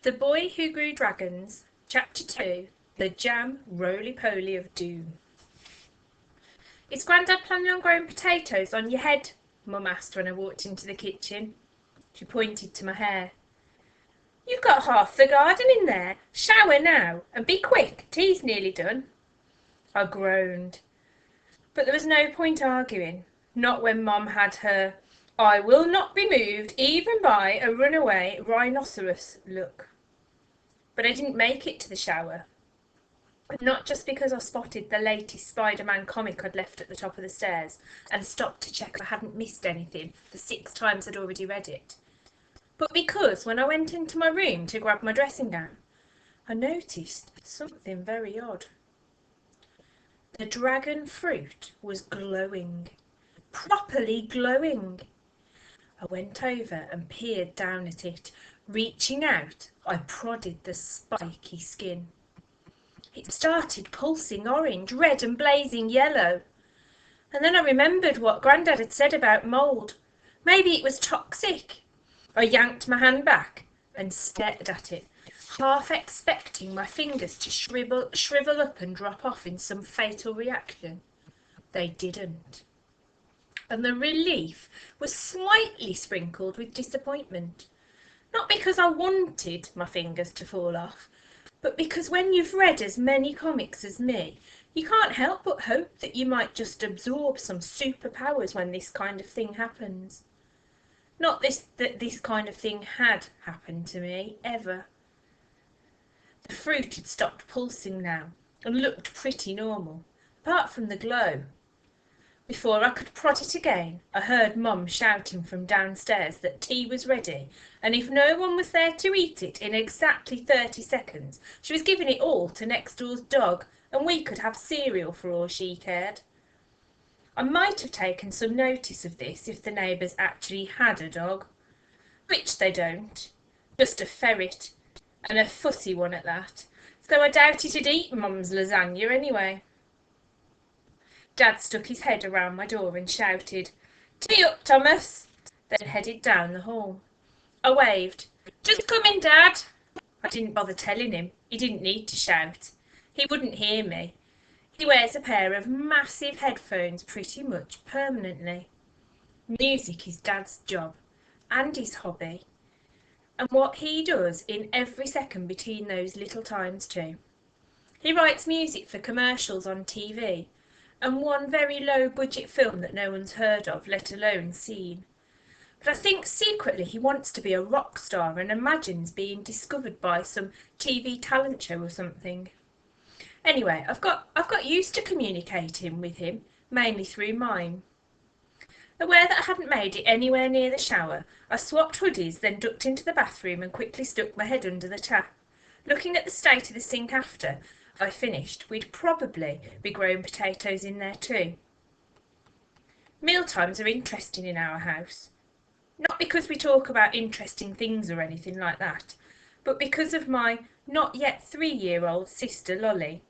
The Boy Who Grew Dragons, Chapter 2, The Jam Roly-Poly of Doom. "Is Grandad planning on growing potatoes on your head?" Mum asked when I walked into the kitchen. She pointed to my hair. "You've got half the garden in there. Shower now, and be quick, tea's nearly done." I groaned. But there was no point arguing, not when Mum had her "I will not be moved even by a runaway rhinoceros" look. But I didn't make it to the shower. Not just because I spotted the latest Spider-Man comic I'd left at the top of the stairs and stopped to check if I hadn't missed anything the 6 times I'd already read it, but because when I went into my room to grab my dressing gown, I noticed something very odd. The dragon fruit was glowing, properly glowing. I went over and peered down at it. Reaching out, I prodded the spiky skin. It started pulsing orange, red and blazing yellow. And then I remembered what Grandad had said about mould. Maybe it was toxic. I yanked my hand back and stared at it, half expecting my fingers to shrivel up and drop off in some fatal reaction. They didn't. And the relief was slightly sprinkled with disappointment. Not because I wanted my fingers to fall off, but because when you've read as many comics as me, you can't help but hope that you might just absorb some superpowers when this kind of thing happens. Not that this kind of thing had happened to me, ever. The fruit had stopped pulsing now and looked pretty normal, apart from the glow. Before I could prod it again, I heard Mum shouting from downstairs that tea was ready, and if no one was there to eat it in exactly 30 seconds, she was giving it all to next door's dog, and we could have cereal for all she cared. I might have taken some notice of this if the neighbours actually had a dog, which they don't, just a ferret, and a fussy one at that, so I doubt it'd eat Mum's lasagna anyway. Dad stuck his head around my door and shouted, "Tea up, Thomas," then headed down the hall. I waved. "Just come in, Dad." I didn't bother telling him. He didn't need to shout. He wouldn't hear me. He wears a pair of massive headphones pretty much permanently. Music is Dad's job, and his hobby, and what he does in every second between those little times too. He writes music for commercials on TV, and one very low-budget film that no one's heard of, let alone seen. But I think secretly he wants to be a rock star and imagines being discovered by some TV talent show or something. Anyway, I've got used to communicating with him, mainly through mime. Aware that I hadn't made it anywhere near the shower, I swapped hoodies, then ducked into the bathroom and quickly stuck my head under the tap. Looking at the state of the sink after I finished, we'd probably be growing potatoes in there too. Mealtimes are interesting in our house. Not because we talk about interesting things or anything like that, but because of my not yet 3-year-old sister Lolly.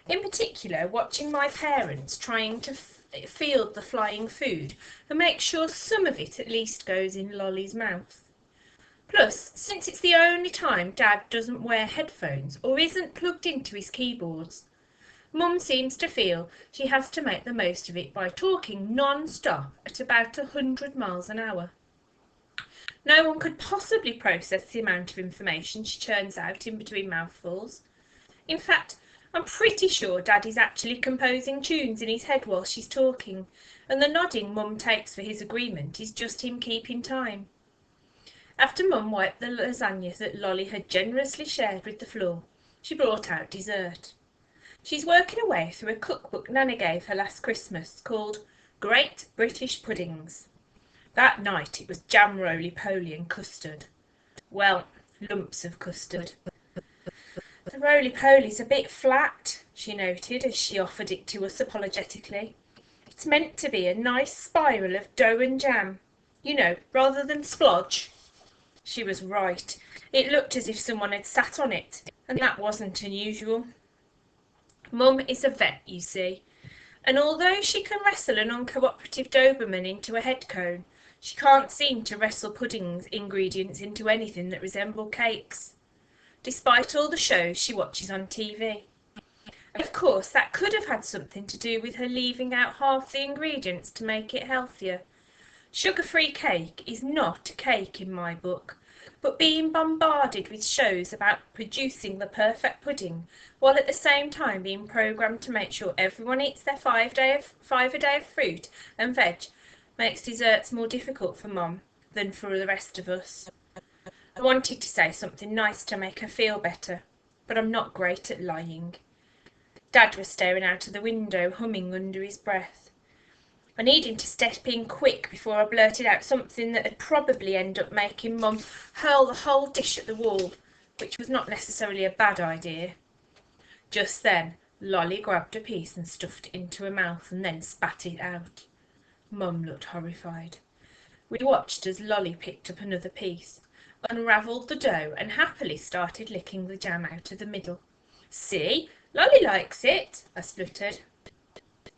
In particular, watching my parents trying to field the flying food and make sure some of it at least goes in Lolly's mouth. Plus, since it's the only time Dad doesn't wear headphones or isn't plugged into his keyboards, Mum seems to feel she has to make the most of it by talking non-stop at about 100 miles an hour. No one could possibly process the amount of information she churns out in between mouthfuls. In fact, I'm pretty sure Dad is actually composing tunes in his head while she's talking, and the nodding Mum takes for his agreement is just him keeping time. After Mum wiped the lasagna that Lolly had generously shared with the floor, she brought out dessert. She's working away through a cookbook Nana gave her last Christmas called Great British Puddings. That night it was jam roly-poly and custard. Well, lumps of custard. "The roly-poly's a bit flat," she noted as she offered it to us apologetically. "It's meant to be a nice spiral of dough and jam, you know, rather than splodge." She was right. It looked as if someone had sat on it, and that wasn't unusual. Mum is a vet, you see, and although she can wrestle an uncooperative Doberman into a head cone, she can't seem to wrestle pudding's ingredients into anything that resemble cakes. despite all the shows she watches on TV. Of course, that could have had something to do with her leaving out half the ingredients to make it healthier. Sugar-free cake is not cake in my book, but being bombarded with shows about producing the perfect pudding, while at the same time being programmed to make sure everyone eats their five a day of fruit and veg, makes desserts more difficult for Mum than for the rest of us. I wanted to say something nice to make her feel better, but I'm not great at lying. Dad was staring out of the window, humming under his breath. I needed to step in quick before I blurted out something that would probably end up making Mum hurl the whole dish at the wall, which was not necessarily a bad idea. Just then, Lolly grabbed a piece and stuffed it into her mouth and then spat it out. Mum looked horrified. We watched as Lolly picked up another piece, unravelled the dough and happily started licking the jam out of the middle. "See, Lolly likes it," I spluttered.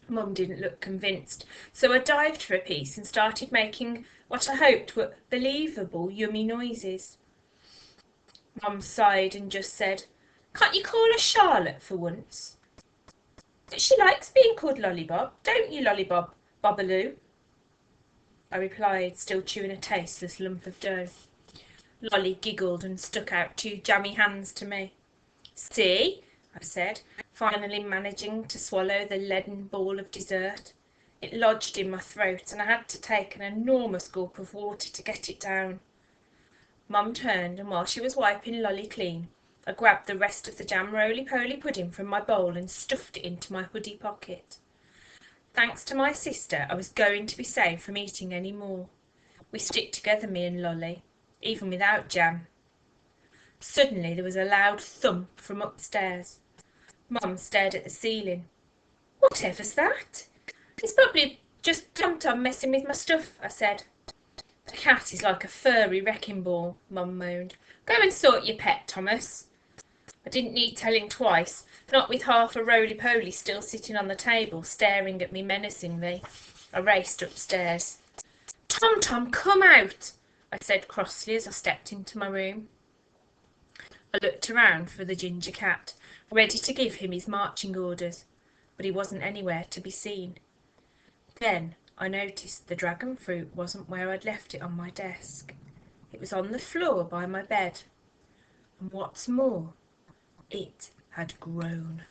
Mum didn't look convinced, so I dived for a piece and started making what I hoped were believable yummy noises. Mum sighed and just said, "Can't you call her Charlotte for once?" "She likes being called Lollybob, don't you, Lollybob, Bobaloo?" I replied, still chewing a tasteless lump of dough. Lolly giggled and stuck out two jammy hands to me. "See," I said, finally managing to swallow the leaden ball of dessert. It lodged in my throat and I had to take an enormous gulp of water to get it down. Mum turned, and while she was wiping Lolly clean, I grabbed the rest of the jam roly-poly pudding from my bowl and stuffed it into my hoodie pocket. Thanks to my sister, I was going to be saved from eating any more. We stick together, me and Lolly, even without jam. Suddenly there was a loud thump from upstairs. Mum stared at the ceiling. "Whatever's that?" "It's probably just Tom messing with my stuff," I said. "The cat is like a furry wrecking ball," Mum moaned. "Go and sort your pet, Thomas." I didn't need telling twice, not with half a roly-poly still sitting on the table, staring at me menacingly. I raced upstairs. Tom, come out," I said crossly as I stepped into my room. I looked around for the ginger cat, ready to give him his marching orders, but he wasn't anywhere to be seen. Then I noticed the dragon fruit wasn't where I'd left it on my desk. It was on the floor by my bed. And what's more, it had grown.